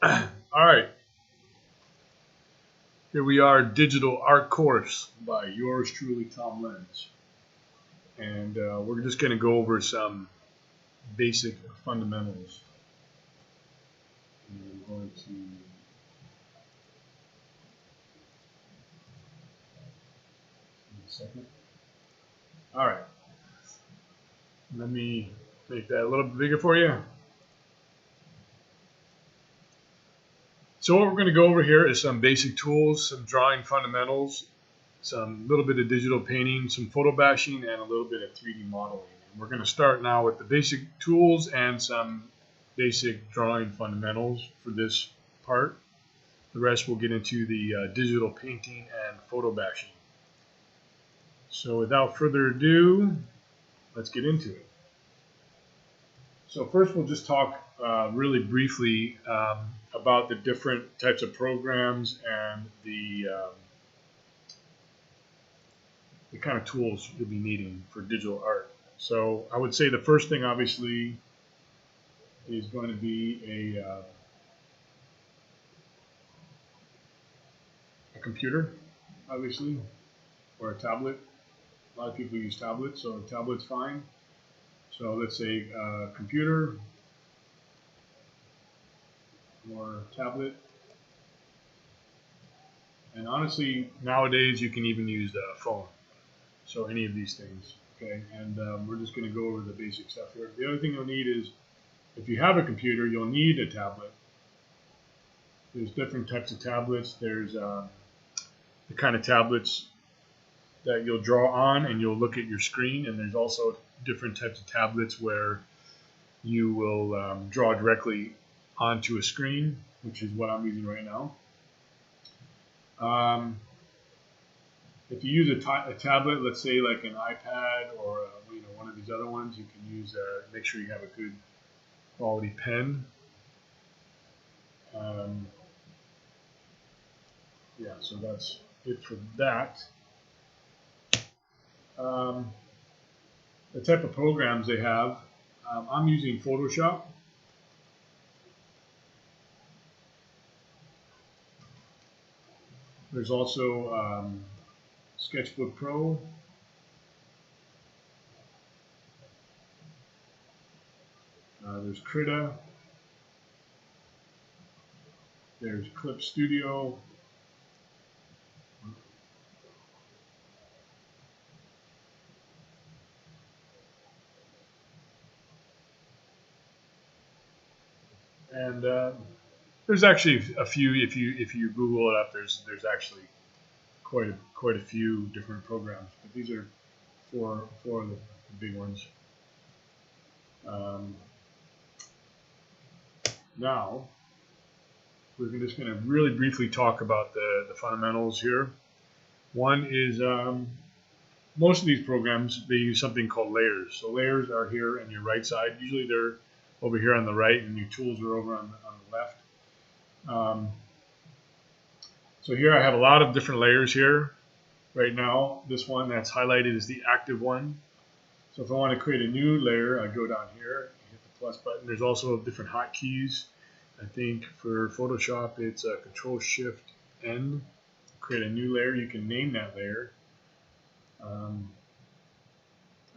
All right, here we are, Digital Art Course by yours truly, Tom Lenz. And we're just going to go over some basic fundamentals. And I'm going to a second. All right, let me make that a little bit bigger for you. So what we're going to go over here is some basic tools, some drawing fundamentals, some little bit of digital painting, some photo bashing, and a little bit of 3D modeling. And we're going to start now with the basic tools and some basic drawing fundamentals for this part. The rest we'll get into the digital painting and photo bashing. So without further ado, let's get into it. So first we'll just talk really briefly about the different types of programs and the kind of tools you'll be needing for digital art. So I would say the first thing obviously is going to be a computer, obviously, or a tablet. A lot of people use tablets, so a tablet's fine. So let's say computer or tablet. And honestly, nowadays you can even use the phone. So any of these things, okay? And we're just going to go over the basic stuff here. The other thing you'll need is, if you have a computer, you'll need a tablet. There's different types of tablets. There's the kind of tablets that you'll draw on and you'll look at your screen, and there's also different types of tablets where you will draw directly onto a screen, which is what I'm using right now. If you use a tablet, let's say like an iPad or one of these other ones, you can use make sure you have a good quality pen. Yeah, so that's it for that. The type of programs they have, I'm using Photoshop. There's also Sketchbook Pro. There's Krita. There's Clip Studio. And there's actually a few. If you Google it up, there's actually quite a few different programs. But these are four of the big ones. Now we're just going to really briefly talk about the fundamentals here. One is most of these programs, they use something called layers. So layers are here on your right side. Usually they're over here on the right, and your tools are over on the left. So here I have a lot of different layers here. Right now, this one that's highlighted is the active one. So if I want to create a new layer, I go down here, hit the plus button. There's also different hotkeys. I think for Photoshop, it's Control-Shift-N. Create a new layer. You can name that layer. I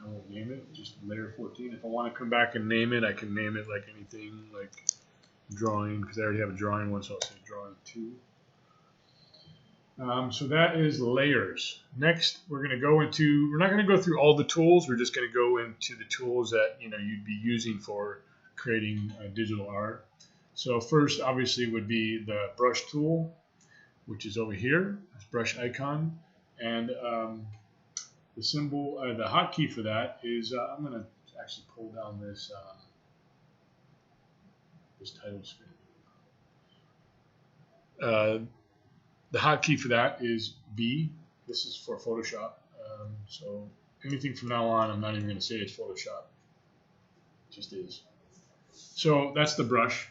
won't name it, just layer 14. If I want to come back and name it, I can name it like anything, like drawing, because I already have a drawing one, so I'll say drawing 2. So that is layers. Next, we're not going to go through all the tools. We're just going to go into the tools that you'd be using for creating digital art. So first, obviously, would be the brush tool, which is over here. This brush icon, and the symbol, the hotkey for that is I'm going to actually pull down this title screen. The hotkey for that is B. This is for Photoshop. So anything from now on, I'm not even going to say it's Photoshop. It just is. So that's the brush.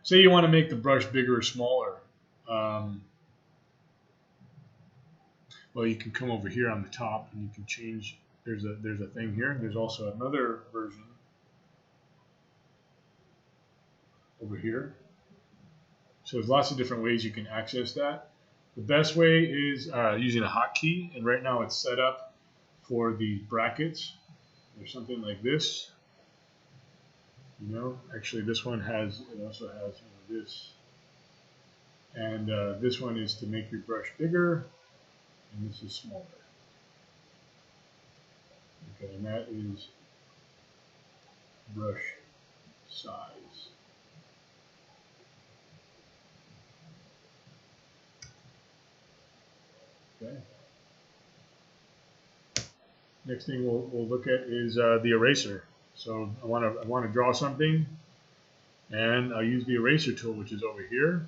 Say you want to make the brush bigger or smaller. Well, you can come over here on the top and you can change. There's a thing here. There's also another version over here. So there's lots of different ways you can access that. The best way is using a hotkey, and right now it's set up for the brackets. There's something like this. Actually this one also has this. And this one is to make your brush bigger, and this is smaller. Okay, and that is brush size. Okay. Next thing we'll look at is the eraser. So I want to draw something, and I'll use the eraser tool, which is over here,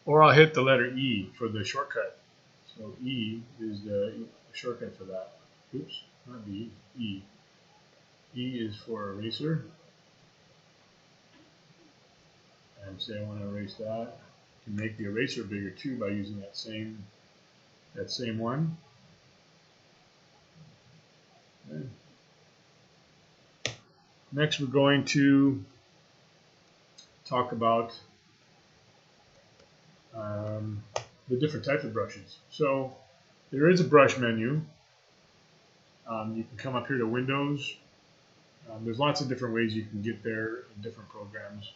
or I'll hit the letter E for the shortcut. So E is the shortcut for that. Oops, not B, E. E is for eraser. And say I want to erase that. You can make the eraser bigger too by using that same one. Okay. Next, we're going to talk about the different types of brushes. So there is a brush menu. You can come up here to Windows. There's lots of different ways you can get there in different programs.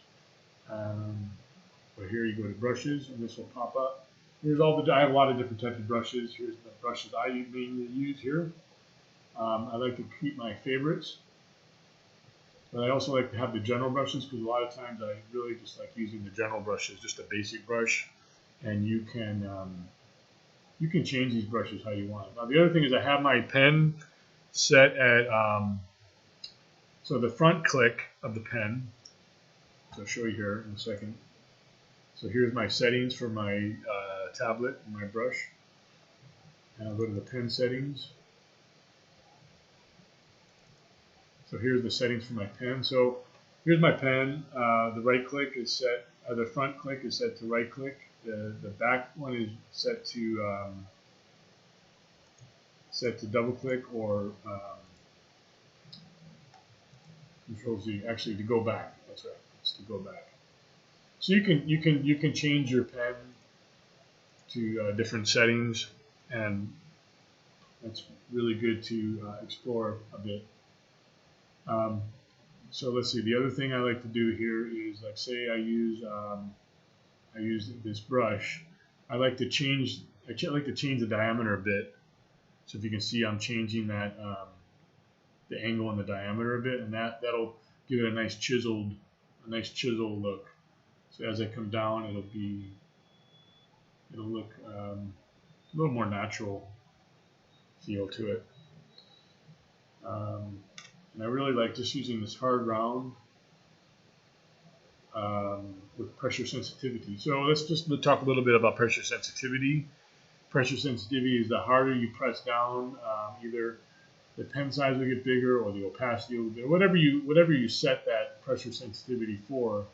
But here you go to brushes, and this will pop up. Here's I have a lot of different types of brushes. Here's the brushes I mainly use here. I like to keep my favorites, but I also like to have the general brushes, because a lot of times I really just like using the general brushes, just a basic brush, and you can change these brushes how you want. Now the other thing is I have my pen set at so the front click of the pen. So I'll show you here in a second. So here's my settings for my tablet and my brush. And I'll go to the pen settings. So here's the settings for my pen. So here's my pen. The right click is set. The front click is set to right click. The back one is set to double click, or Control Z. Actually, to go back. That's right. It's to go back. So you can change your pen to different settings, and that's really good to explore a bit. So let's see. The other thing I like to do here is, like, say I use this brush. I like to change the diameter a bit. So if you can see, I'm changing that the angle and the diameter a bit, and that'll give it a nice chiseled look. So as I come down, it'll look a little more natural feel to it. And I really like just using this hard round with pressure sensitivity. So let's just talk a little bit about pressure sensitivity. Pressure sensitivity is the harder you press down, either the pen size will get bigger or the opacity will get bigger. Whatever you set that pressure sensitivity for.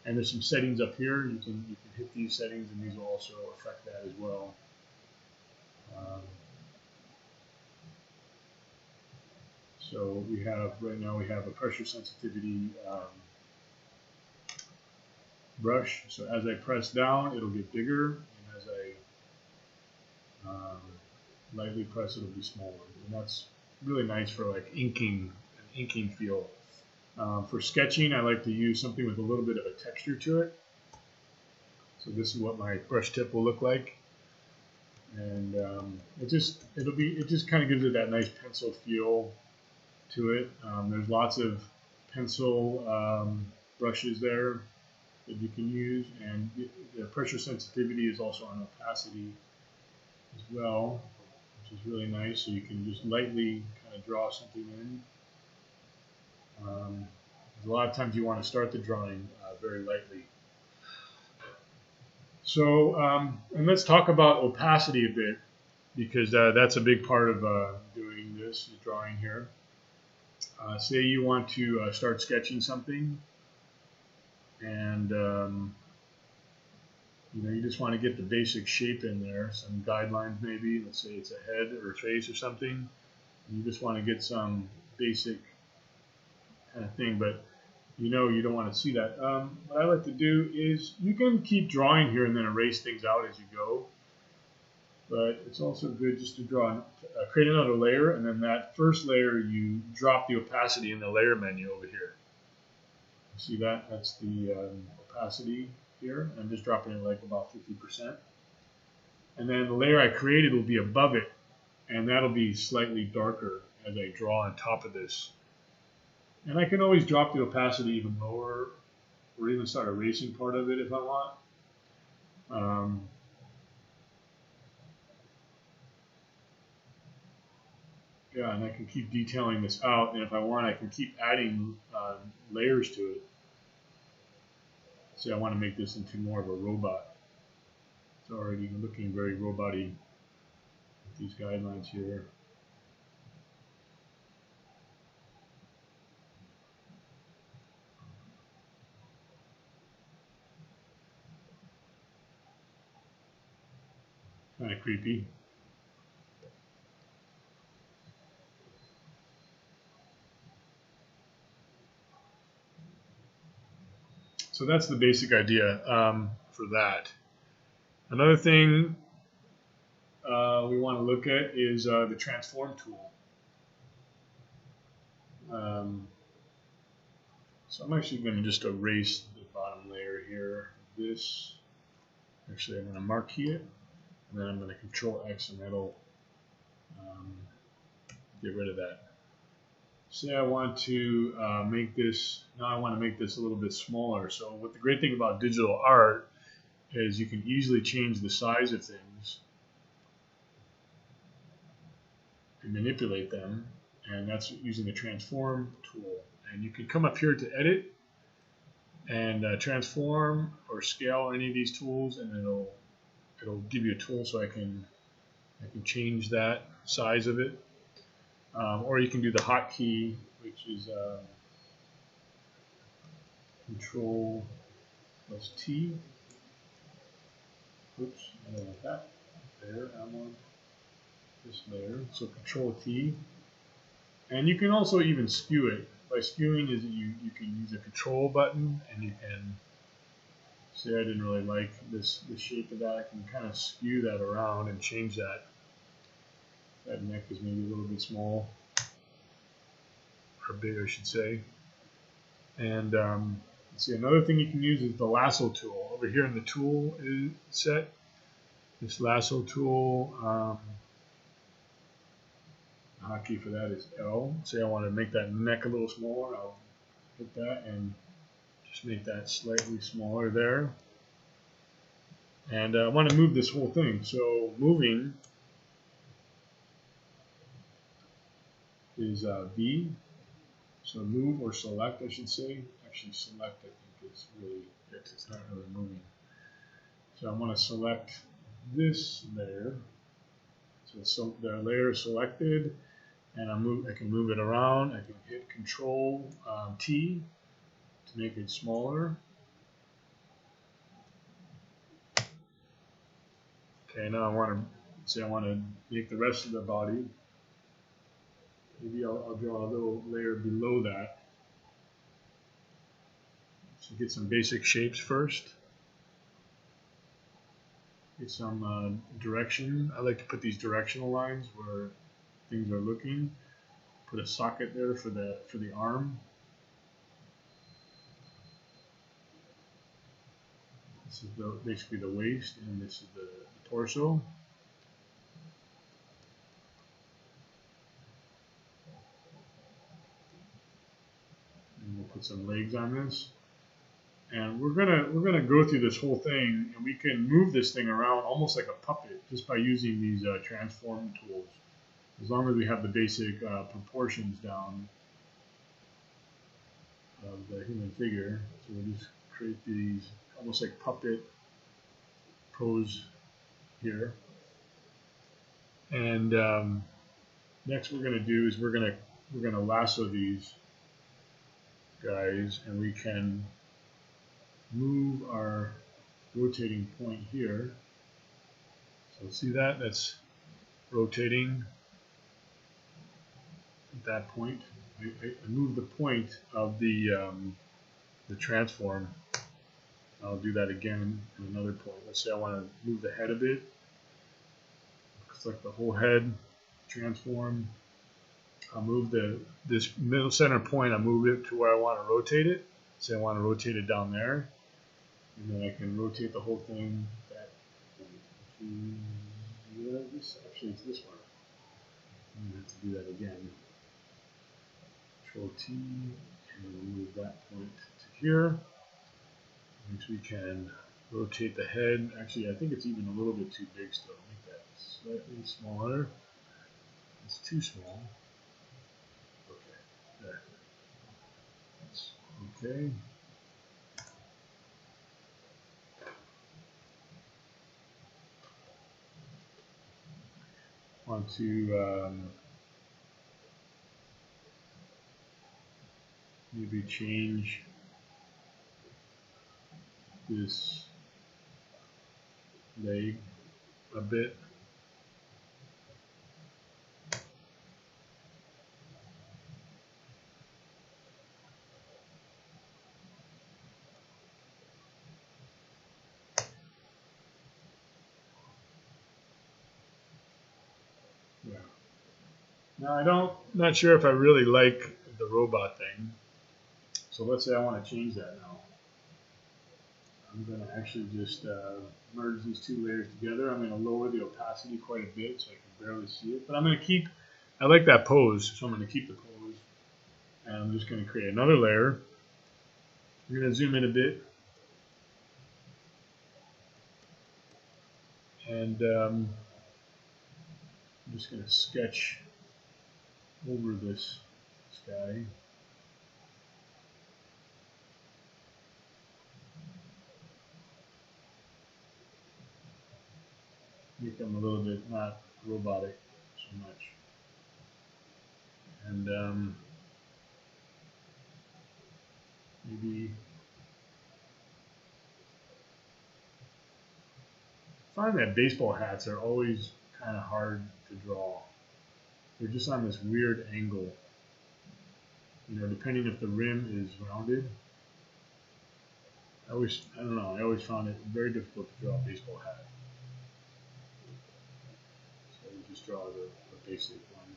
And there's some settings up here. You can hit these settings, and these will also affect that as well. So right now we have a pressure sensitivity brush. So as I press down, it'll get bigger, and as I lightly press, it'll be smaller. And that's really nice for like an inking feel. For sketching, I like to use something with a little bit of a texture to it. So this is what my brush tip will look like, and it just kind of gives it that nice pencil feel to it. There's lots of pencil brushes there that you can use, and the pressure sensitivity is also on opacity as well, which is really nice. So you can just lightly kind of draw something in. A lot of times you want to start the drawing very lightly. So, and let's talk about opacity a bit, because that's a big part of doing this, drawing here. Say you want to start sketching something, and you just want to get the basic shape in there, some guidelines maybe. Let's say it's a head or a face or something. You just want to get some basic kind of thing, but you don't want to see that. What I like to do is you can keep drawing here and then erase things out as you go. But it's also good just to create another layer, and then that first layer you drop the opacity in the layer menu over here. See that? That's the opacity here. I'm just dropping it like about 50%. And then the layer I created will be above it, and that'll be slightly darker as I draw on top of this. And I can always drop the opacity even lower, or even start erasing part of it if I want. Yeah, and I can keep detailing this out, and if I want, I can keep adding layers to it. See, I want to make this into more of a robot. It's already looking very robot-y with these guidelines here. Kind of creepy. So that's the basic idea for that. Another thing we want to look at is the transform tool. So I'm actually going to just erase the bottom layer here. This, actually I'm going to marquee it, and then I'm going to Control X, and that'll get rid of that. Say I want to make this, now I want to make this a little bit smaller. So what the great thing about digital art is you can easily change the size of things and manipulate them, and that's using the transform tool. And you can come up here to edit and transform or scale any of these tools, and it'll give you a tool so I can change that size of it. Or you can do the hotkey, which is Control plus T. Oops, I don't want that. There, I'm on this layer. So Control T. And you can also even skew it. By skewing is you can use a control button, and you can say I didn't really like the shape of that. I can kind of skew that around and change that. That neck is maybe a little bit small, or big I should say. And let's see, another thing you can use is the Lasso Tool. Over here in the tool set, this Lasso Tool, the hotkey for that is L. Say I want to make that neck a little smaller, I'll hit that and just make that slightly smaller there. And I want to move this whole thing. So moving is V. So move or select, I should say. Actually, select, I think, is really it. It's not really moving. So I want to select this layer. So the layer is selected, and I can move it around. I can hit Control T to make it smaller. Okay, now I want to make the rest of the body. Maybe I'll draw a little layer below that. So get some basic shapes first. Get some direction. I like to put these directional lines where things are looking. Put a socket there for the arm. This is basically the waist, and this is the torso. And we'll put some legs on this. And we're gonna go through this whole thing, and we can move this thing around almost like a puppet just by using these transform tools. As long as we have the basic proportions down of the human figure. So we'll just create these almost like puppet pose here. And next we're gonna do is we're gonna lasso these guys, and we can move our rotating point here. So see that? That's rotating at that point. I move the point of the the transform. I'll do that again in another point. Let's say I want to move the head a bit. Select the whole head, transform. I'll move this middle center point, I'll move it to where I want to rotate it. Say I want to rotate it down there. And then I can rotate the whole thing that actually it's this one. I'm going to have to do that again. Control T and move that point to here. Next we can rotate the head. Actually, I think it's even a little bit too big still. Make that slightly smaller. It's too small. Okay, there. That's okay. Want to maybe change this leg a bit. Yeah. Now not sure if I really like the robot thing. So let's say I want to change that now. I'm going to actually just merge these two layers together. I'm going to lower the opacity quite a bit so I can barely see it. But I'm going to keep, I like that pose, so I'm going to keep the pose. And I'm just going to create another layer. I'm going to zoom in a bit. And I'm just going to sketch over this guy. Make them a little bit not robotic so much. And maybe I find that baseball hats are always kind of hard to draw. They're just on this weird angle. You know, depending if the rim is rounded. I don't know, I always found it very difficult to draw a baseball hat. So we just draw the basic one.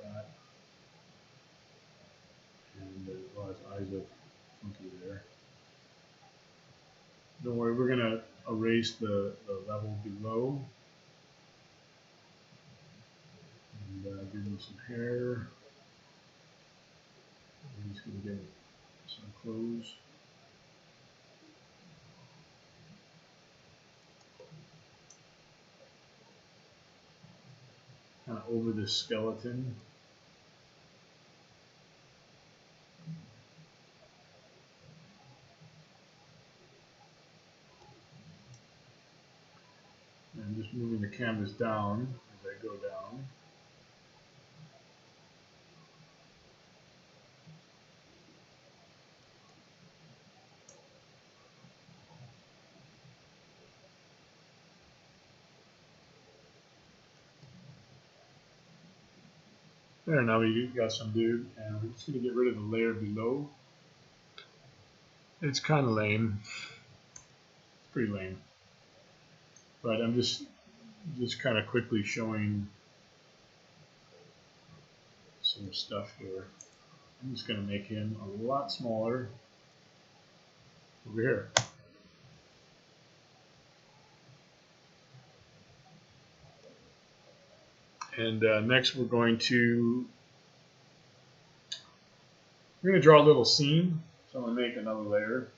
That. And well, his eyes look funky there. Don't worry, we're going to erase the level below. And give him some hair. I'm just going to get some clothes. Kind of over this skeleton. And I'm just moving the canvas down as I go down. There, now we got some dude, and we're just going to get rid of the layer below. It's kind of lame. It's pretty lame. But I'm just kind of quickly showing some stuff here. I'm just going to make him a lot smaller over here. And next we're going to draw a little scene. So I'm going to make another layer.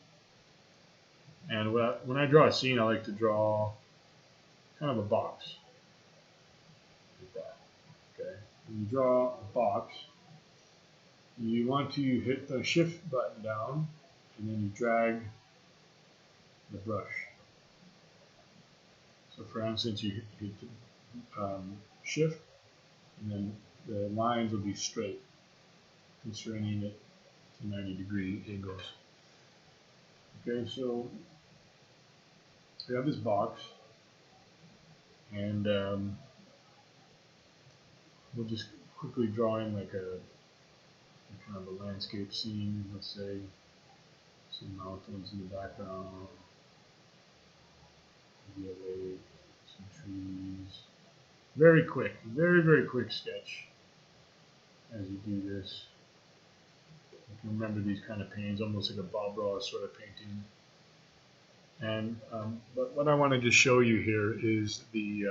And when I draw a scene, I like to draw kind of a box. Like that. Okay. When you draw a box, you want to hit the shift button down, and then you drag the brush. So for instance, you hit shift, and then the lines will be straight, constraining it to 90-degree angles. Okay, so we have this box, and we'll just quickly draw in like a kind of a landscape scene, let's say. Some mountains in the background, maybe a lake, some trees. Very quick, very quick sketch as you do this. You can remember these kind of paintings, almost like a Bob Ross sort of painting. And but what I want to just show you here is the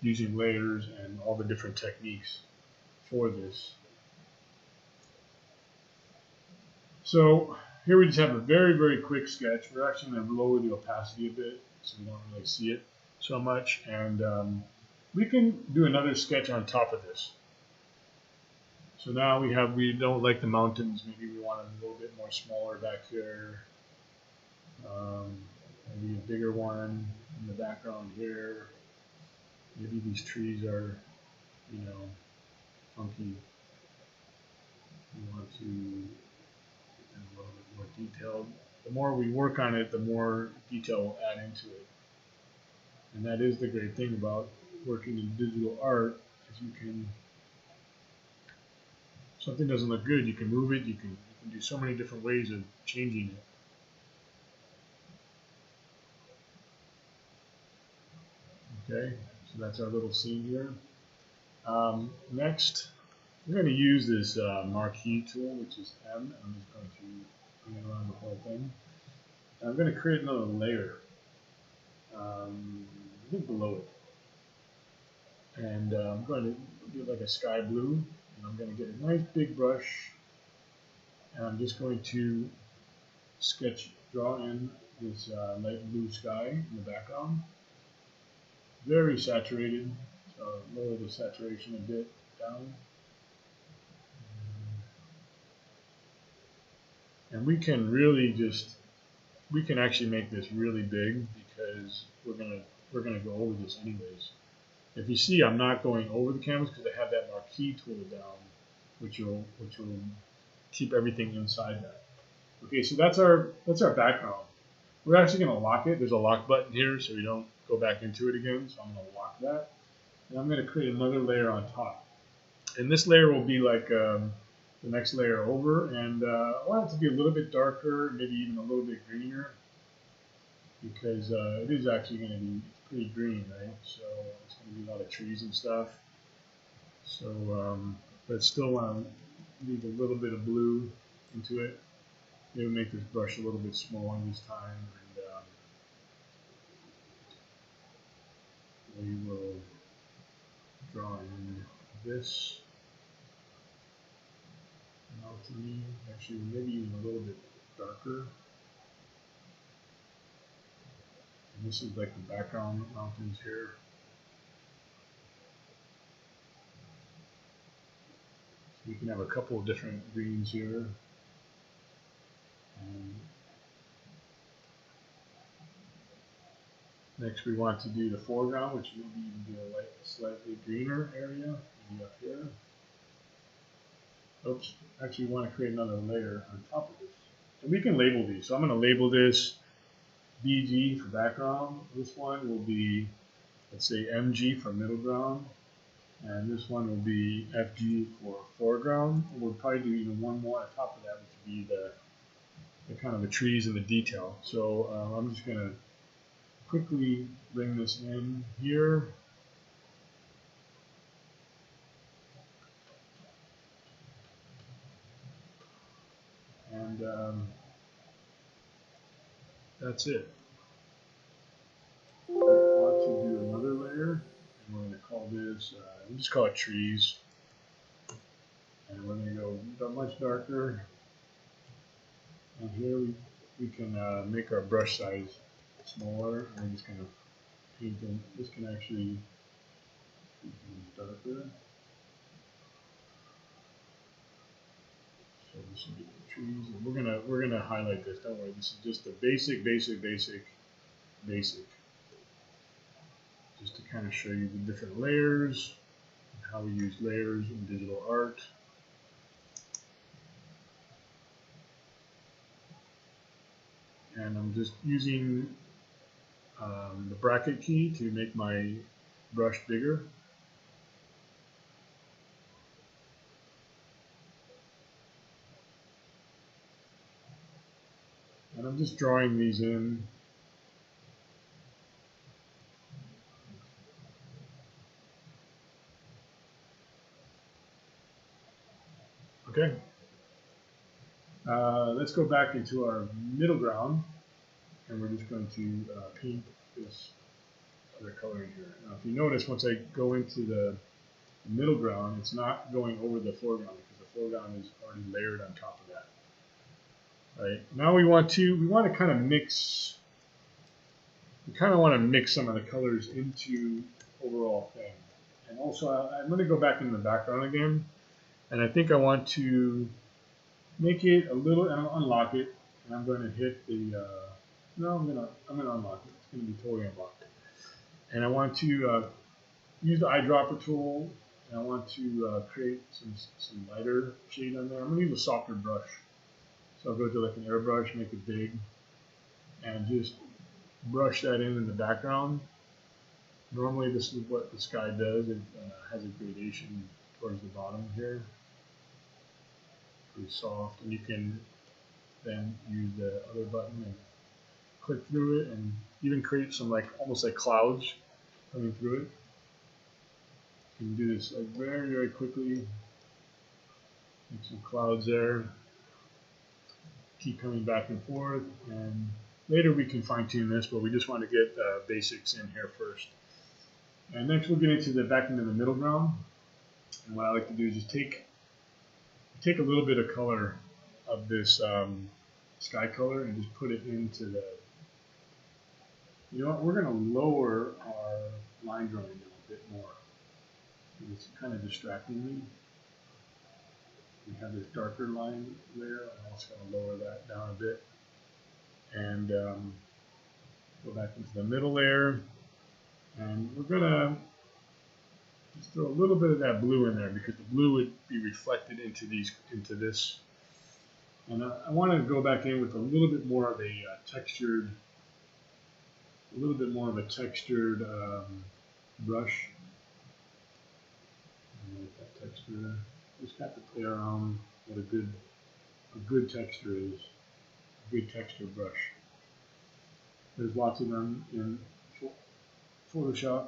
using layers and all the different techniques for this. So here we just have a very quick sketch. We're actually going to lower the opacity a bit so we don't really see it so much. And we can do another sketch on top of this. So now we don't like the mountains. Maybe we want them a little bit more smaller back here. Maybe a bigger one in the background here. Maybe these trees are, you know, funky. We want to get them a little bit more detailed. The more we work on it, the more detail we'll add into it. And that is the great thing about working in digital art, is you can, if something doesn't look good, you can move it, you can do so many different ways of changing it. Okay, so that's our little scene here. Next, we're going to use this Marquee Tool, which is M. I'm just going to bring it around the whole thing. I'm going to create another layer, I think below it. And I'm going to do it like a sky blue. And I'm going to get a nice big brush. And I'm just going to draw in this light blue sky in the background. Very saturated, so lower the saturation a bit down. And we can really we can actually make this really big, because we're gonna go over this anyways. If you see, I'm not going over the canvas because I have that Marquee Tool down, which will keep everything inside that. Okay, so that's our background. We're actually going to lock it. There's a lock button here, so we don't go back into it again. So I'm going to lock that. And I'm going to create another layer on top. And this layer will be like the next layer over. And I want it to be a little bit darker, maybe even a little bit greener, because it is actually going to be pretty green, right? So it's going to be a lot of trees and stuff. So, but still want to leave a little bit of blue into it. Maybe make this brush a little bit smaller this time, and we will draw in this mountain, actually maybe even a little bit darker. And this is like the background mountains here. So we can have a couple of different greens here. Next, we want to do the foreground, which maybe even be a slightly greener area, maybe up here. Oops, actually we want to create another layer on top of this. And we can label these. So I'm going to label this BG for background. This one will be, let's say, MG for middle ground. And this one will be FG for foreground. And we'll probably do even one more on top of that, which would be the kind of the trees and the detail. So I'm just going to quickly bring this in here. And that's it. I want to do another layer, and we're going to call this, we'll just call it trees. And we're going to go much darker. And here we can make our brush size smaller, and we're just going to paint in. This can actually be darker. So this will be the trees, and we're gonna highlight this. Don't worry, this is just the basic, just to kind of show you the different layers and how we use layers in digital art. And I'm just using the bracket key to make my brush bigger. And I'm just drawing these in. Okay. Let's go back into our middle ground, and we're just going to paint this other color in here. Now, if you notice, once I go into the middle ground, it's not going over the foreground because the foreground is already layered on top of that. Right. Now we want to kind of mix. We kind of want to mix some of the colors into the overall thing. And also, I'm going to go back into the background again, and I think I want to make it a little, and I'll unlock it, and I'm going to hit the. No, I'm going to unlock it. It's going to be totally unlocked. And I want to use the eyedropper tool, and I want to create some lighter shade on there. I'm going to use a softer brush. So I'll go to like an airbrush, make it big, and just brush that in the background. Normally this is what the sky does. It has a gradation towards the bottom here. Pretty soft, and you can then use the other button and click through it and even create some almost like clouds coming through it. You can do this very, very quickly. Make some clouds there. Keep coming back and forth, and later we can fine-tune this, but we just want to get basics in here first. And next we'll get back into the middle ground. And what I like to do is just take a little bit of color of this sky color and just put it into the. You know what? We're going to lower our line drawing down a bit more. It's kind of distracting me. We have this darker line layer. I'm also going to lower that down a bit. And go back into the middle layer. And we're going to just throw a little bit of that blue in there because the blue would be reflected into this. And I want to go back in with a little bit more of a textured brush. And with that texture. Just have to play around what a good texture is. A good texture brush. There's lots of them in Photoshop.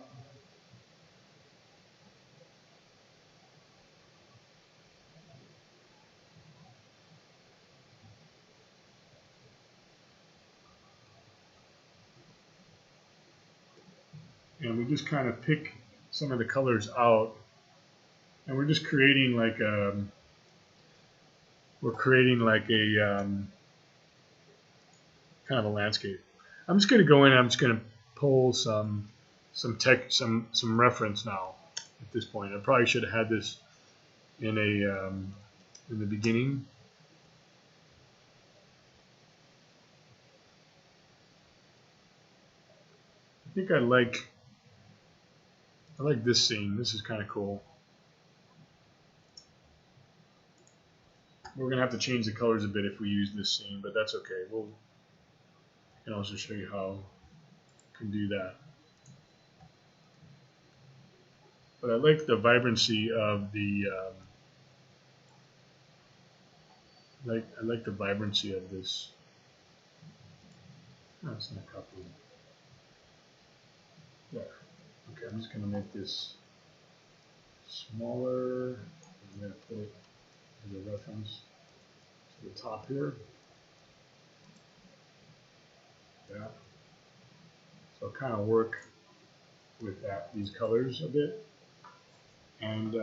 And we just kind of pick some of the colors out, and we're just creating like a kind of a landscape. I'm just going to go in and I'm just going to pull some reference now at this point. I probably should have had this in the beginning. I think I like this scene. This is kind of cool. We're going to have to change the colors a bit if we use this scene, but that's okay. I can also show you how you can do that. But I like the vibrancy of the I like the vibrancy of this. Oh, it's not copying. There. Okay, I'm just going to make this smaller. I'm going to put it as a reference to the top here. Yeah. So I'll kind of work with these colors a bit, and you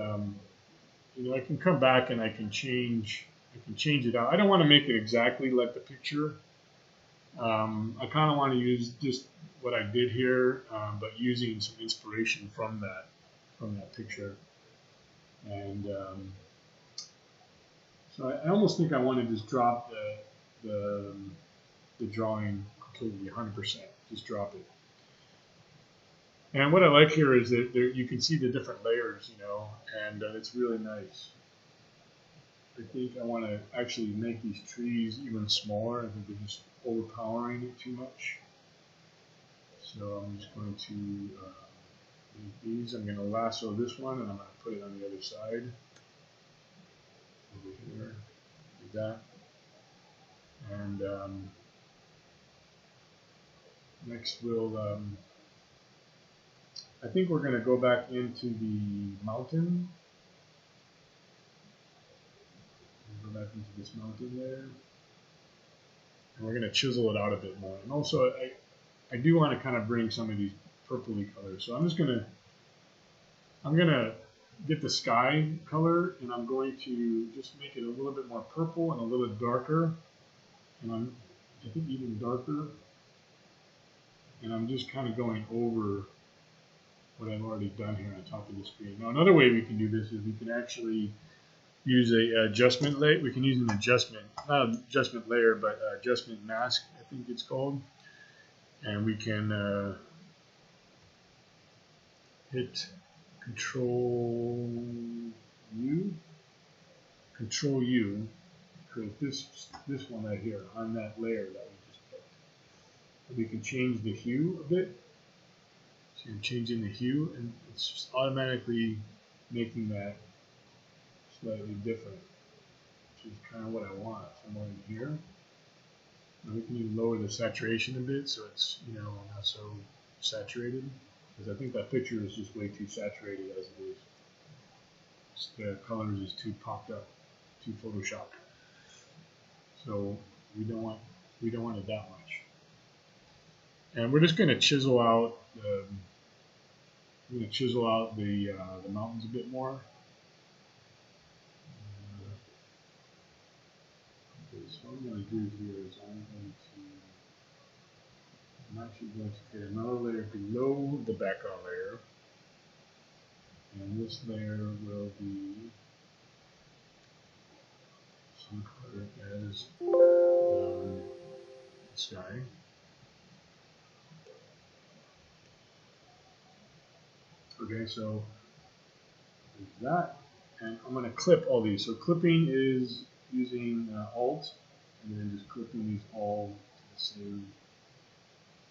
know, I can come back and I can change it out. I don't want to make it exactly like the picture. I kind of want to use just what I did here, but using some inspiration from that picture. And so I almost think I want to just drop the drawing completely, 100%. Just drop it. And what I like here is that you can see the different layers, you know, and it's really nice. I think I want to actually make these trees even smaller. I think they're just overpowering it too much. So I'm just going to make these. I'm going to lasso this one, and I'm going to put it on the other side. Over here, like that. And Next we'll, I think we're going to go back into the mountain. Go back into this mountain layer. And we're going to chisel it out a bit more. And also, I do want to kind of bring some of these purpley colors. So I'm going to get the sky color, and I'm going to just make it a little bit more purple and a little bit darker. And I think even darker. And I'm just kind of going over what I've already done here on top of the screen. Now, another way we can do this is we can actually use a adjustment layer. We can use an adjustment, not an adjustment layer, but adjustment mask, I think it's called. And we can hit Control U, create this one right here on that layer that we just picked. We can change the hue a bit. So I'm changing the hue, and it's just automatically making that slightly different, which is kind of what I want, somewhere in here. And we can even lower the saturation a bit, so it's, you know, not so saturated, because I think that picture is just way too saturated as it is. The colors is too popped up, too photoshopped. So we don't want it that much. And we're just going to chisel out the mountains a bit more. So what I'm going to do here is I'm actually going to create another layer below the background layer, and this layer will be some color as the sky. Okay, so there's that, and I'm going to clip all these. So clipping is using Alt, and then just clipping these all to the same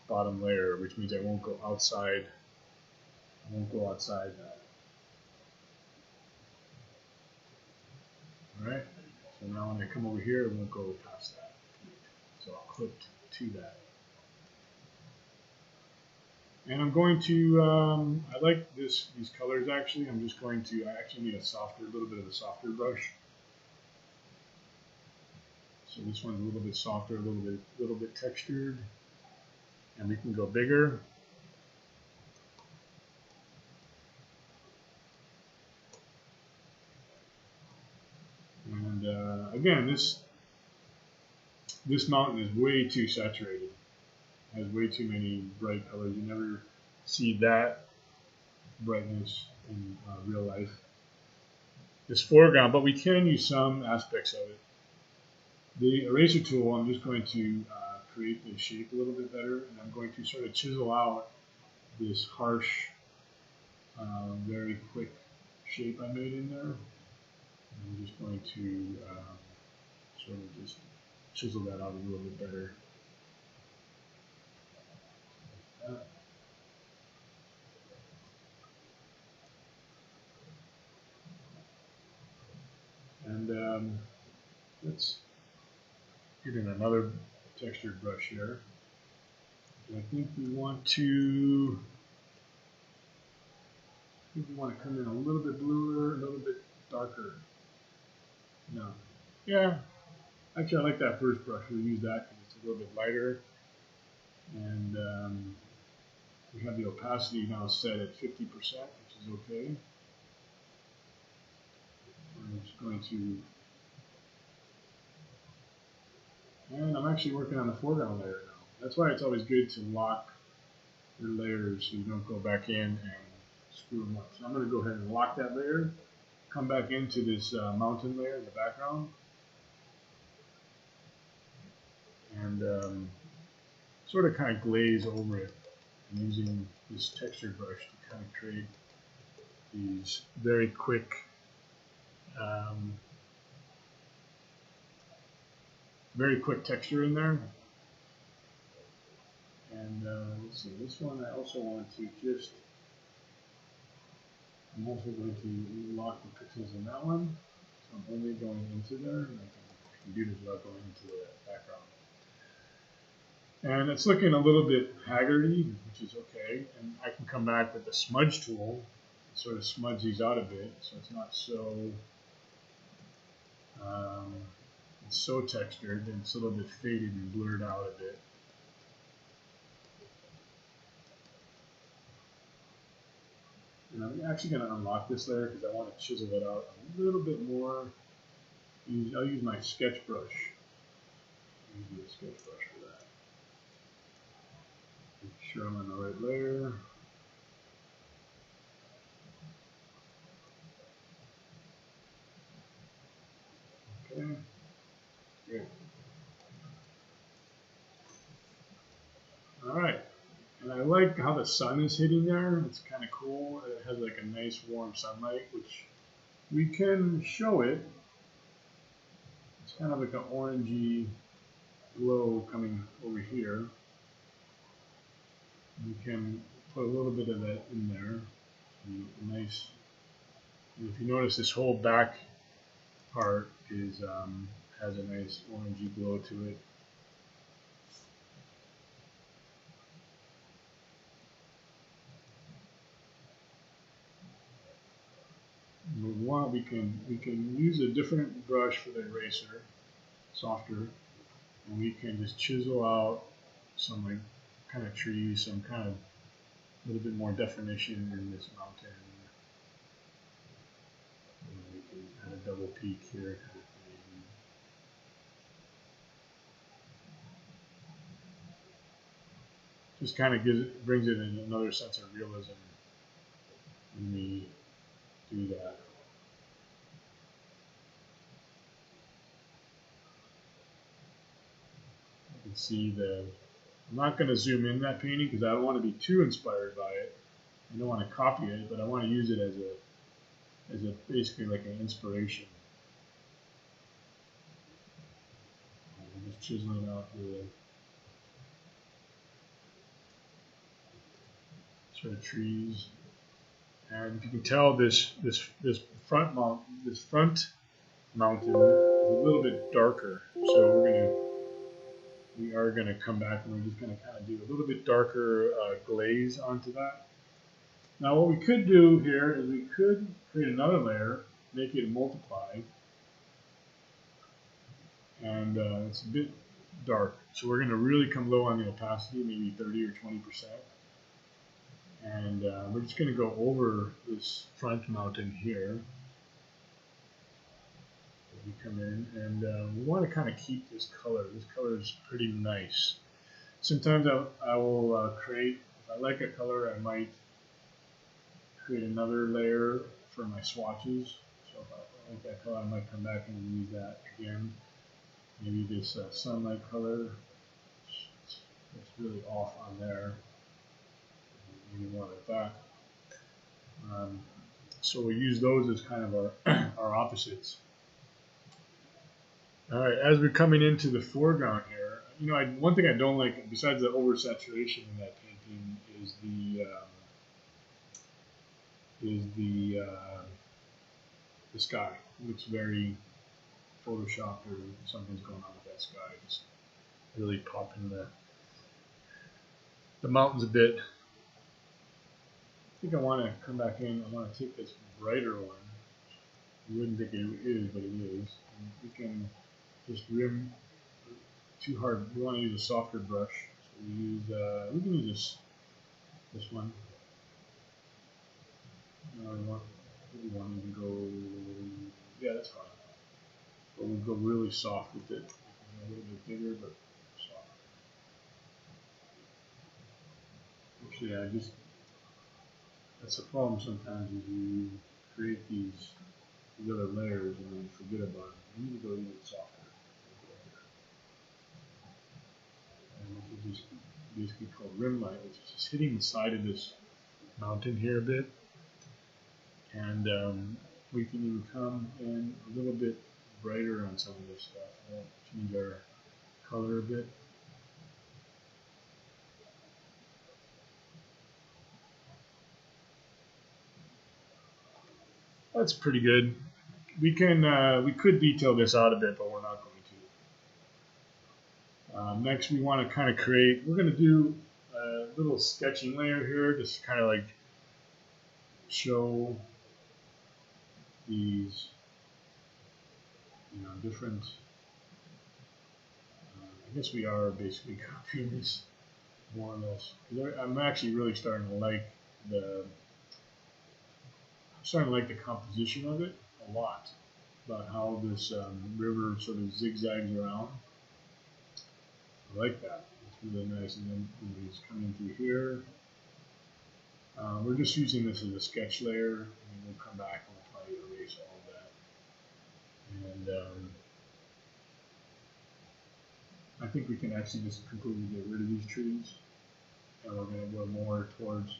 bottom layer, which means I won't go outside. That. All right. So now when I come over here, it won't go past that. So I'll clip to that. And I'm going to, I like these colors actually. I'm just going to, I actually need a little bit of a softer brush. So this one's a little bit softer, a little bit textured. And we can go bigger. And again, this mountain is way too saturated. It has way too many bright colors. You never see that brightness in real life. This foreground, but we can use some aspects of it. The eraser tool, I'm just going to create the shape a little bit better, and I'm going to sort of chisel out this harsh, very quick shape I made in there. I'm just going to sort of just chisel that out a little bit better. And let's get in another textured brush here. And I think we want to come in a little bit bluer, a little bit darker. No. Yeah. Actually, I like that first brush. We'll use that because it's a little bit lighter. And we have the opacity now set at 50%, which is okay. I'm just going to, and I'm actually working on the foreground layer now. That's why it's always good to lock your layers so you don't go back in and screw them up. So I'm going to go ahead and lock that layer, come back into this mountain layer in the background, and sort of kind of glaze over it. I'm using this texture brush to kind of create these very quick texture in there. And let's see, this one I also want to just, I'm also going to lock the pixels in that one. So I'm only going into there, and I can do this without going into the background. And it's looking a little bit haggardy, which is okay. And I can come back with the smudge tool and sort of smudge these out a bit so it's not so it's so textured, and it's a little bit faded and blurred out a bit. And I'm actually going to unlock this layer because I want to chisel it out a little bit more. I'll use my sketch brush. Use a sketch brush for that. Make sure I'm on the right layer. Okay. Great. All right. And I like how the sun is hitting there. It's kind of cool. It has like a nice warm sunlight, which we can show it. It's kind of like an orangey glow coming over here. We can put a little bit of that in there. Nice. And if you notice, this whole back part is has a nice orangey glow to it. We can use a different brush for the eraser, softer, and we can just chisel out some like kind of trees, some kind of a little bit more definition in this mountain. And we can add a double peak here, kind of thing. Just kind of brings it in another sense of realism when we do that. You can see I'm not going to zoom in that painting because I don't want to be too inspired by it. I don't want to copy it, but I want to use it as a basically like an inspiration. I'm just chiseling out the sort of trees, and if you can tell, this front mountain is a little bit darker. So we are gonna come back and we're just gonna kind of do a little bit darker glaze onto that. Now what we could do here is we could create another layer, make it multiply, and it's a bit dark. So we're gonna really come low on the opacity, maybe 30 or 20%. And we're just gonna go over this front mountain here. We come in, and we want to kind of keep this color. This color is pretty nice. Sometimes I will create, if I like a color, I might create another layer for my swatches. So if I like that color, I might come back and use that again. Maybe this sunlight color, it's really off on there. Maybe more like that. So we use those as kind of our opposites. All right, as we're coming into the foreground here, you know, one thing I don't like, besides the oversaturation in that painting, is the sky. It looks very photoshopped, or something's going on with that sky. Just really popping the mountains a bit. I think I want to come back in. I want to take this brighter one. You wouldn't think it is, but it is. And we can just rim too hard. We want to use a softer brush. So we can use this one. We want to go, yeah, that's fine. But we'll go really soft with it. A little bit bigger, but soft. Actually, that's the problem sometimes, is you create these other layers and then forget about it. You need to go even softer. And this is just basically called rim light, which is just hitting the side of this mountain here a bit. And we can even come in a little bit brighter on some of this stuff. We'll change our color a bit. That's pretty good. We could detail this out a bit, but we're not going Next, we want to kind of create, we're going to do a little sketching layer here, just kind of like show these, different, I guess we are basically copying this more or less. I'm actually really starting to like the composition of it a lot, about how this river sort of zigzags around. I like that. It's really nice. And then it's coming through here. We're just using this as a sketch layer, and we'll come back and we'll probably erase all of that. And I think we can actually just completely get rid of these trees, and we're going to go more towards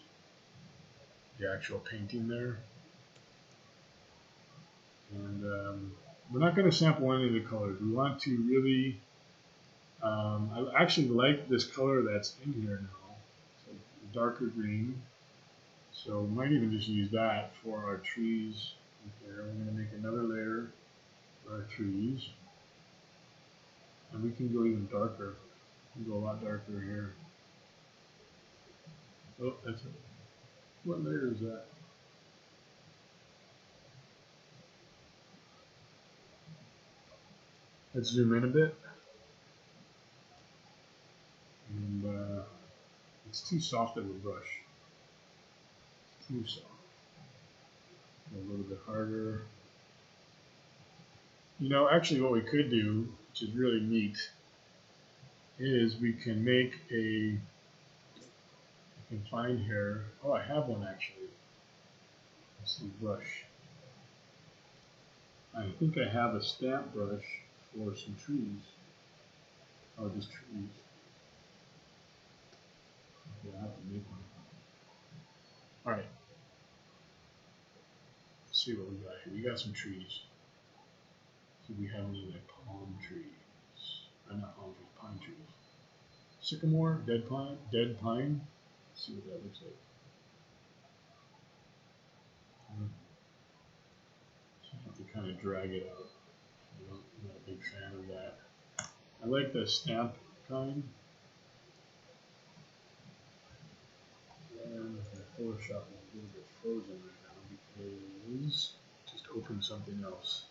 the actual painting there. And we're not going to sample any of the colors. We want to really, I actually like this color that's in here now, so the darker green. So we might even just use that for our trees. There, we're going to make another layer for our trees. And we can go even darker. We can go a lot darker here. Oh, that's it. What layer is that? Let's zoom in a bit. And it's too soft of a brush. It's too soft. A little bit harder. Actually what we could do, which is really neat, is we can make I can find here, oh, I have one actually. Let's see, brush. I think I have a stamp brush for some trees. Oh, just trees. Okay, I have to make one. Alright. Let's see what we got here. We got some trees. Do we have any like palm trees? Not palm trees, pine trees. Sycamore, dead pine, Let's see what that looks like. So I have to kind of drag it out. I'm not a big fan of that. I like the stamp kind. And my Photoshop is a little bit frozen right now because I just opened something else.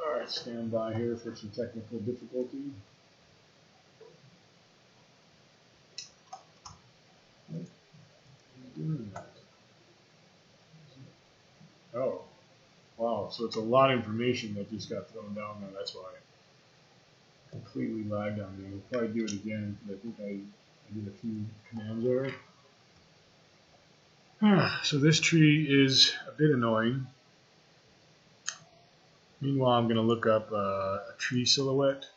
Alright, stand by here for some technical difficulty. Doing that. Oh, wow, so it's a lot of information that just got thrown down there, that's why. Completely lagged on me. We'll probably do it again because I think I did a few commands there. So this tree is a bit annoying. Meanwhile, I'm going to look up a tree silhouette.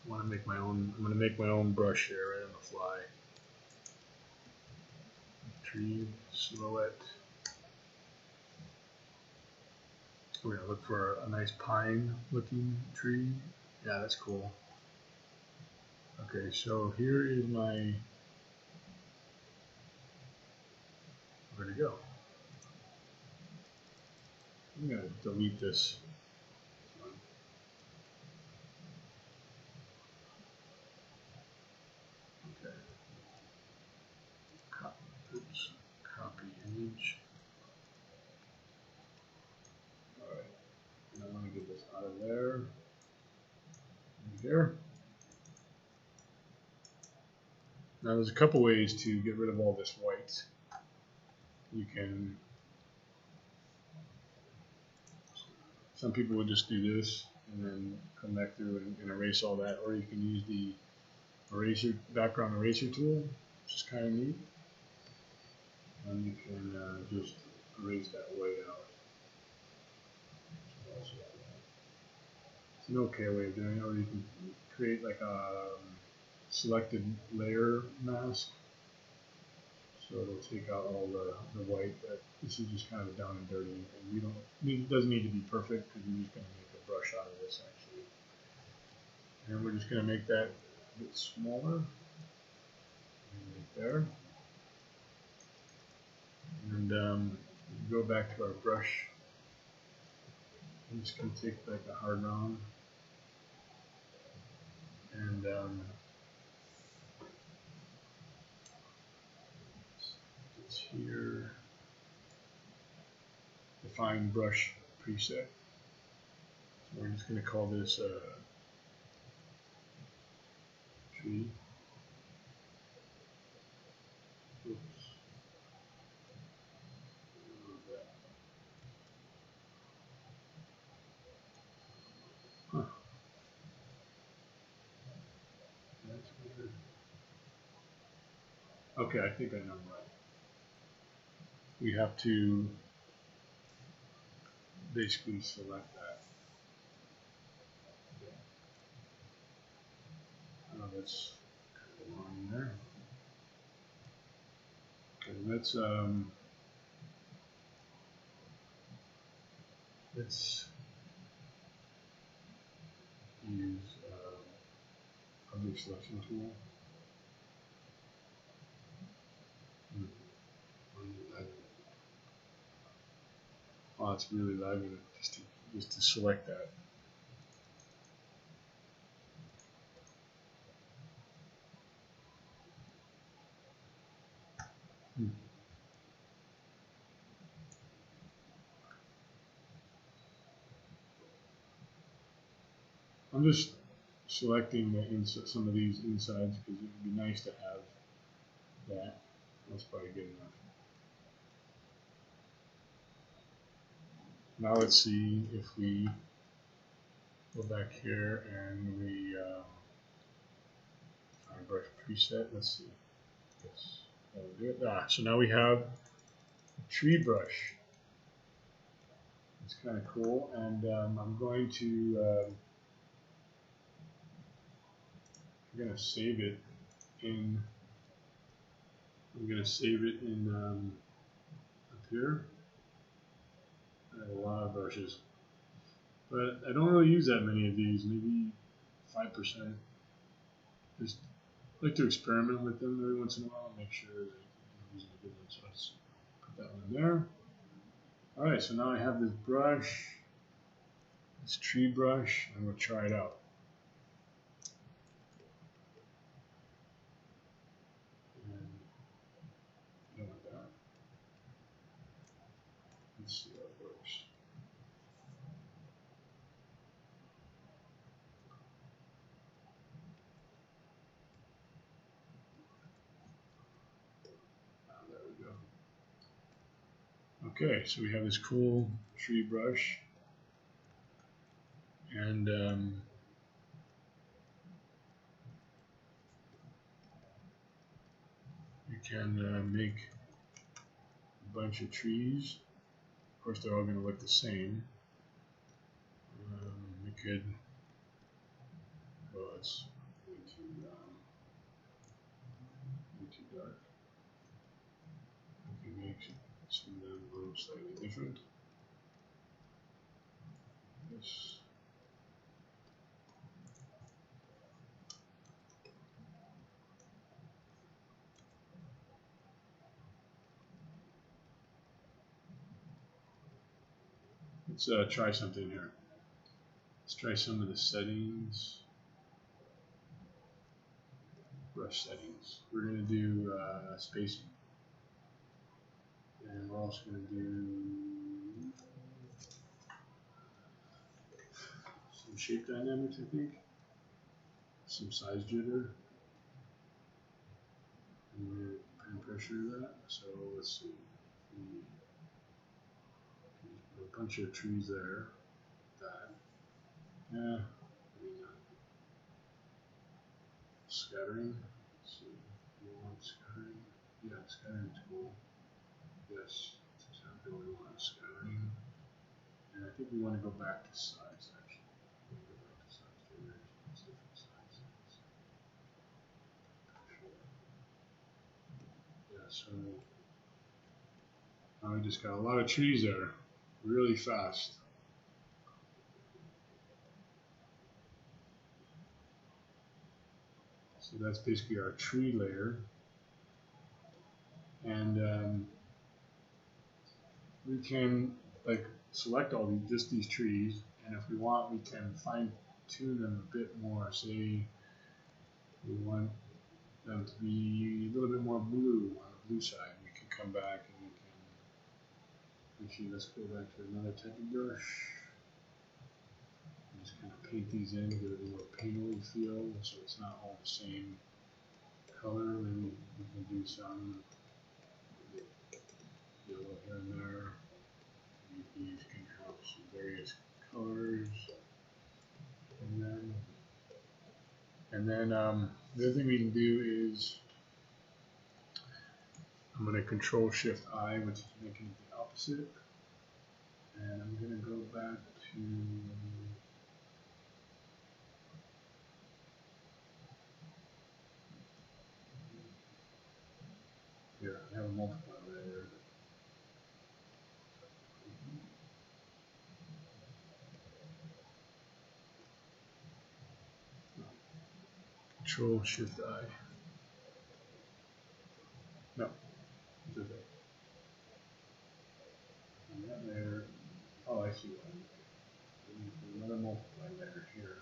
I'm going to make my own brush here right on the fly. Tree silhouette. We're going to look for a nice pine looking tree. Yeah, that's cool. Okay, so here is my, where'd it go? I'm going to delete this. Okay. Copy image. Alright, and I want to get this out of there. Here. Now there's a couple ways to get rid of all this white. You can, some people would just do this and then come back through and erase all that, or you can use the background eraser tool, which is kind of neat, and you can just erase that white out. It's an okay way of doing it, or you can create like a selected layer mask. So it'll take out all the white, but this is just kind of a down and dirty, and you don't, it doesn't need to be perfect because we're just going to make a brush out of this actually. And we're just going to make that a bit smaller, right there. And go back to our brush. I'm just going to take like a hard round and it's here, define brush preset. So we're just going to call this tree. Oops. Huh. That's weird. Okay, I think I know why. We have to basically select that. Okay. That's kind of long there. Okay, let's use object selection tool. Oh, it's really lively just to select that. I'm just selecting some of these insides because it would be nice to have that. That's probably good enough. Now let's see if we go back here and we find brush preset. Let's see. Yes, that'll do it. So now we have a tree brush. It's kind of cool, and I'm going to save it in. I'm going to save it in up here. I have a lot of brushes, but I don't really use that many of these. Maybe 5%. Just like to experiment with them every once in a while and make sure that I'm using a good one. So let's put that one in there. All right, so now I have this brush, this tree brush. I'm going to try it out. Let's see how it works. There we go. Okay, so we have this cool tree brush, and you can make a bunch of trees. Of course, they're all going to look the same. We could, well, it's way too dark. We can make some of them a little slightly different. This. Let's try something here. Let's try some of the settings. Brush settings. We're going to do spacing. And we're also going to do some shape dynamics, I think. Some size jitter. And we're going to pen pressure that. So let's see. A bunch of trees there. That. Yeah. Maybe not. Scattering. Let's see. We want scattering. Yeah, scattering's cool. Yes, that's exactly what we want. Scattering. And I think we want to go back to size actually. Go back to size generation. Different sizes. Yeah, So now we just got a lot of trees there, really fast. So that's basically our tree layer. And we can like select all these trees, and if we want, we can fine tune them a bit more. Say we want them to be a little bit more blue on the blue side. We can come back and we can actually, let's go back to another type of brush. And just kind of paint these in, give it a little painterly feel, so it's not all the same color. Maybe we can do some yellow here and there. These can have some various colors, and then the other thing we can do is I'm going to Control Shift I, which is making it the opposite, and I'm going to go back to here. I have a multiplier there. Control Shift I. No, it's okay. And that layer. Oh, I see one. Another multiply layer here.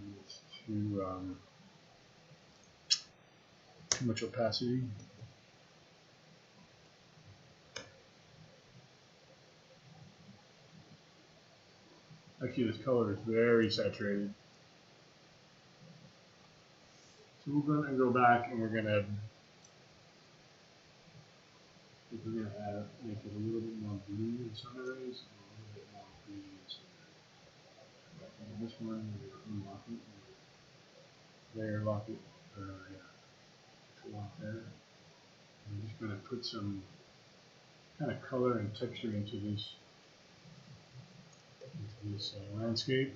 And it's too much opacity. Actually, this color is very saturated. So we're going to go back and we're going to make it a little bit more blue in some areas and a little bit more green in some areas. And this one, we're going to unlock it. Layer lock it, to lock there. I'm just going to put some kind of color and texture into this landscape.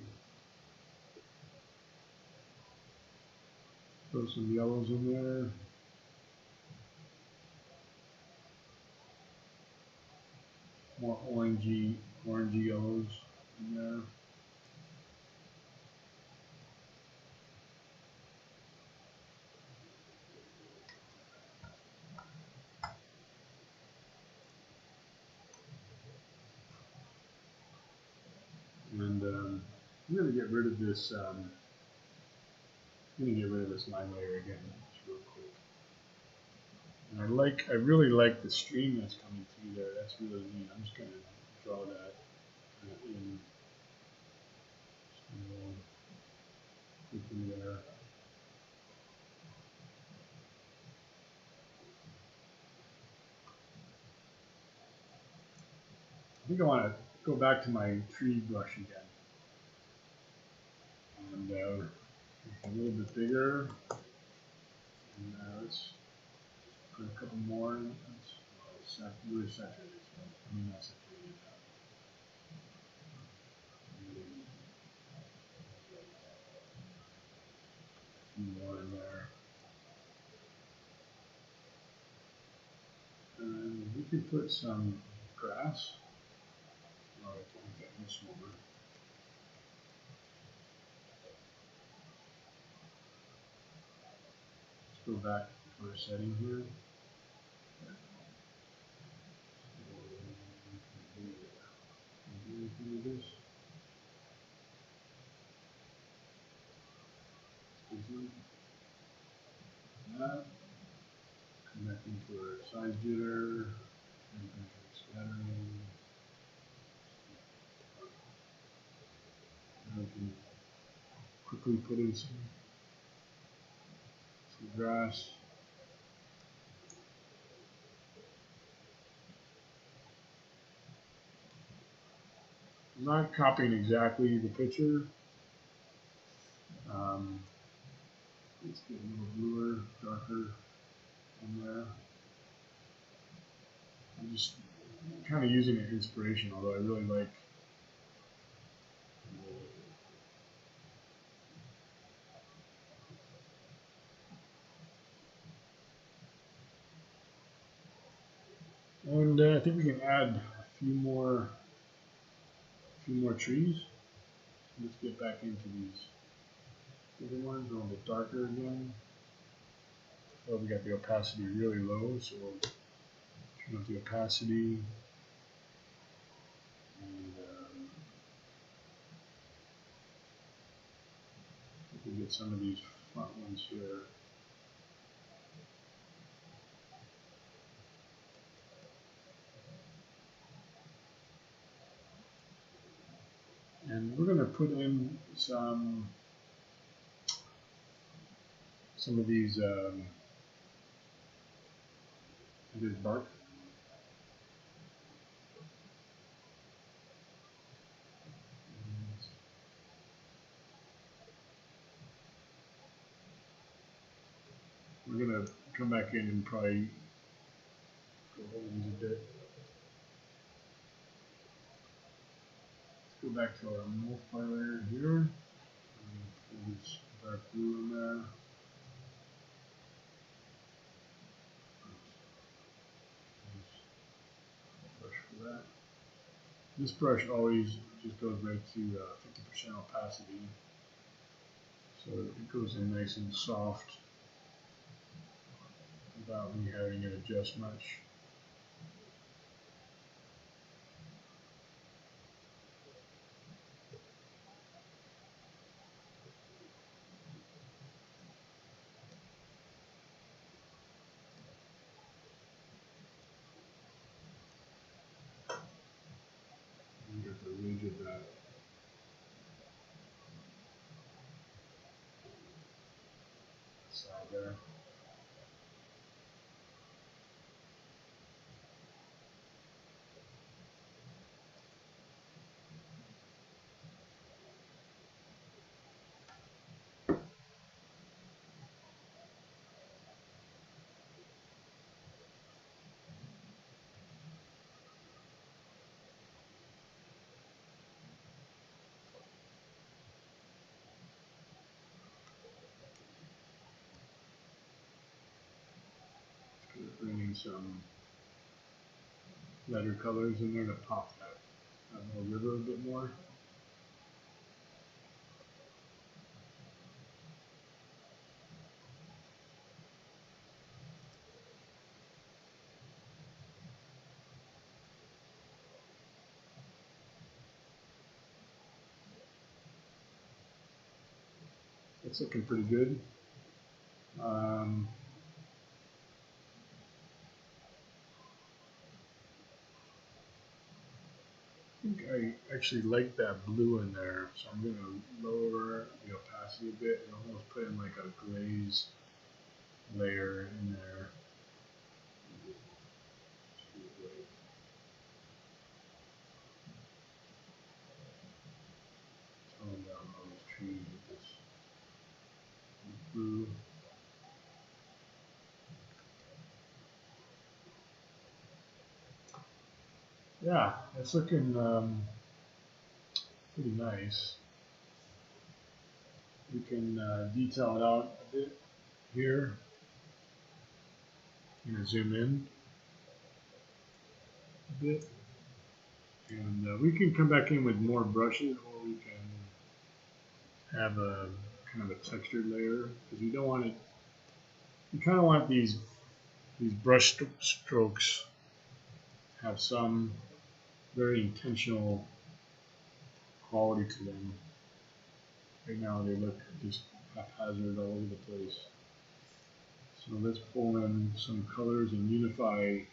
Throw some yellows in there. More orangey yellows in there. And I'm going to get rid of this. I'm going to get rid of this line layer again, just real quick. And I really like the stream that's coming through there. That's really neat. I'm just going to draw that in. Quickly there. I think I want to go back to my tree brush again. And a little bit bigger. And let's put a couple more in. It's really saturated. So I mean, not saturated. A few more in there. And we could put some grass. Oh, I can't get much more. Let's go back to our setting here. That. Connecting to our size jitter, and scattering. And we can quickly put in some grass. I'm not copying exactly the picture. Let's get a little bluer, darker in there. I'm just kind of using it inspiration, although I really like I think we can add a few more trees. Let's get back into these bigger ones, a little bit darker again. Oh, we got the opacity really low, so we'll turn up the opacity. And we can get some of these front ones here. And we're going to put in some of these this bark. We're going to come back in and probably go over these a bit. Let's go back to our multiply layer here. Pull this dark blue in there. Brush for that. This brush always just goes right to 50% opacity, so it goes in nice and soft without me having to adjust much. And get the ridge of that. Side there. Bring in some lighter colors in there to pop that little river a bit more. It's looking pretty good. I think I actually like that blue in there, so I'm going to lower the opacity a bit and almost put in like a glaze layer in there. Tone down all these trees with this blue. Yeah, it's looking pretty nice. We can detail it out a bit here. I'm going to zoom in a bit. And we can come back in with more brushes, or we can have a kind of a textured layer, because you don't want it. You kind of want these brush strokes have some very intentional quality to them. Right now they look just haphazard all over the place. So let's pull in some colors and unify it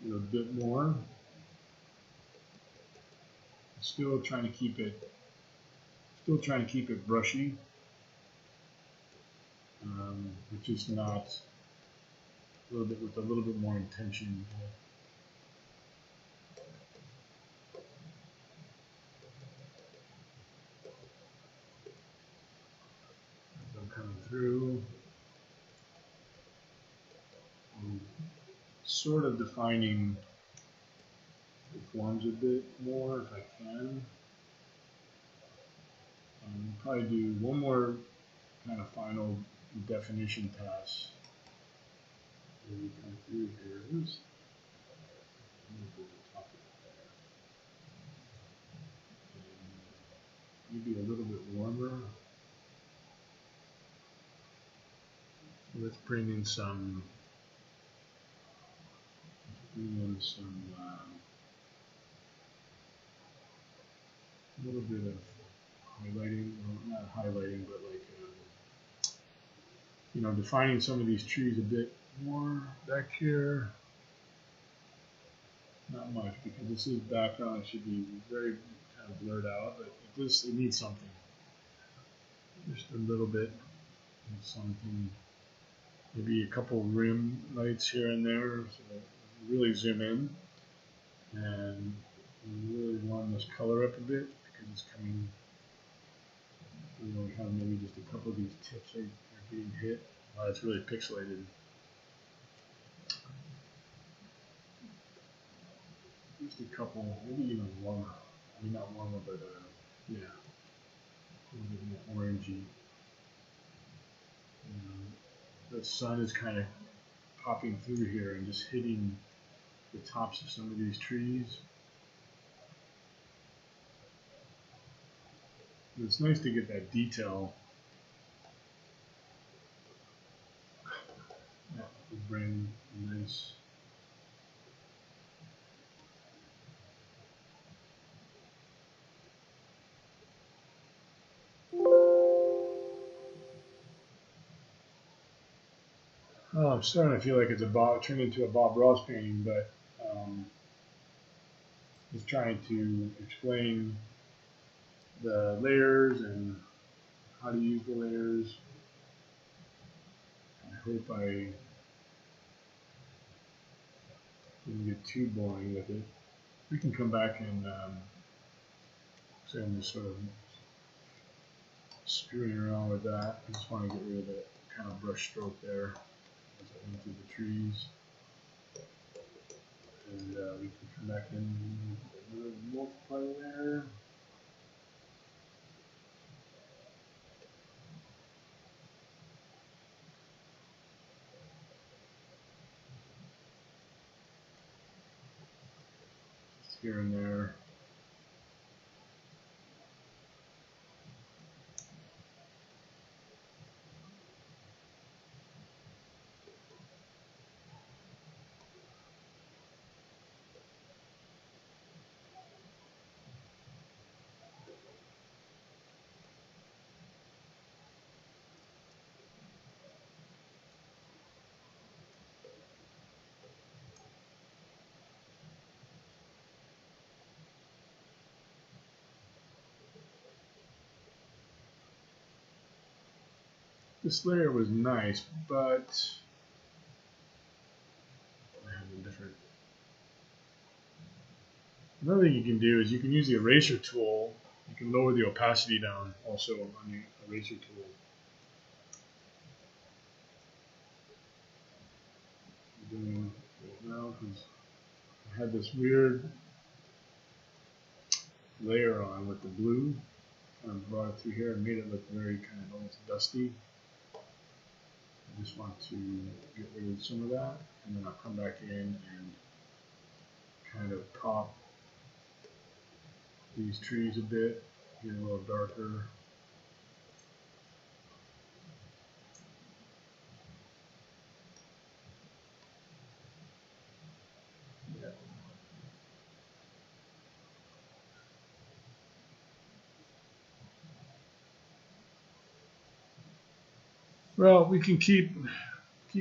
a bit more. Still trying to keep it brushy, but just not with a little bit more intention. As I'm coming through, I'm sort of defining the forms a bit more if I can. Probably do one more kind of final definition pass. Maybe come through here. Oops. Maybe a little bit warmer. Let's bring in some. A little bit of highlighting, well, not highlighting, but like you know, defining some of these trees a bit more back here. Not much, because this is background. It should be very kind of blurred out, but it needs something. Just a little bit of something. Maybe a couple rim lights here and there. So really zoom in, and we really warm this color up a bit because it's coming. You know, we have maybe just a couple of these tips are being hit. It's really pixelated. Just a couple, maybe even warmer. I mean, not warmer, but yeah, a little bit more orangey. The sun is kind of popping through here and just hitting the tops of some of these trees. And it's nice to get that detail. That would bring a nice. Oh, I'm starting to feel like it's turned into a Bob Ross painting, but just trying to explain the layers and how to use the layers. I hope I didn't get too boring with it. We can come back and say I'm just sort of screwing around with that. I just want to get rid of that kind of brush stroke there as I went through the trees. And we can come back in with a multiply layer. Just here and there. This layer was nice, but I have a different. Another thing you can do is you can use the eraser tool. You can lower the opacity down also on the eraser tool. I'm doing it now because I had this weird layer on with the blue. Kind of brought it through here and made it look very kind of almost dusty. I just want to get rid of some of that, and then I'll come back in and kind of pop these trees a bit, get a little darker. Yeah. Well, we can keep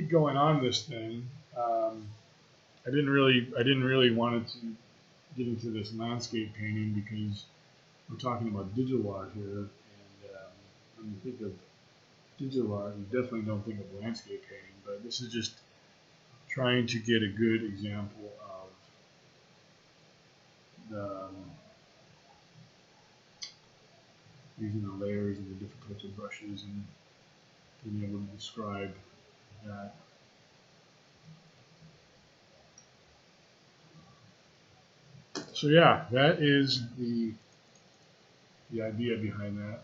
going on this thing. I didn't really want to get into this landscape painting because we're talking about digital art here, and when you think of digital art, you definitely don't think of landscape painting. But this is just trying to get a good example of the using the layers and the different types of brushes and being able to describe that. So yeah, that is the idea behind that.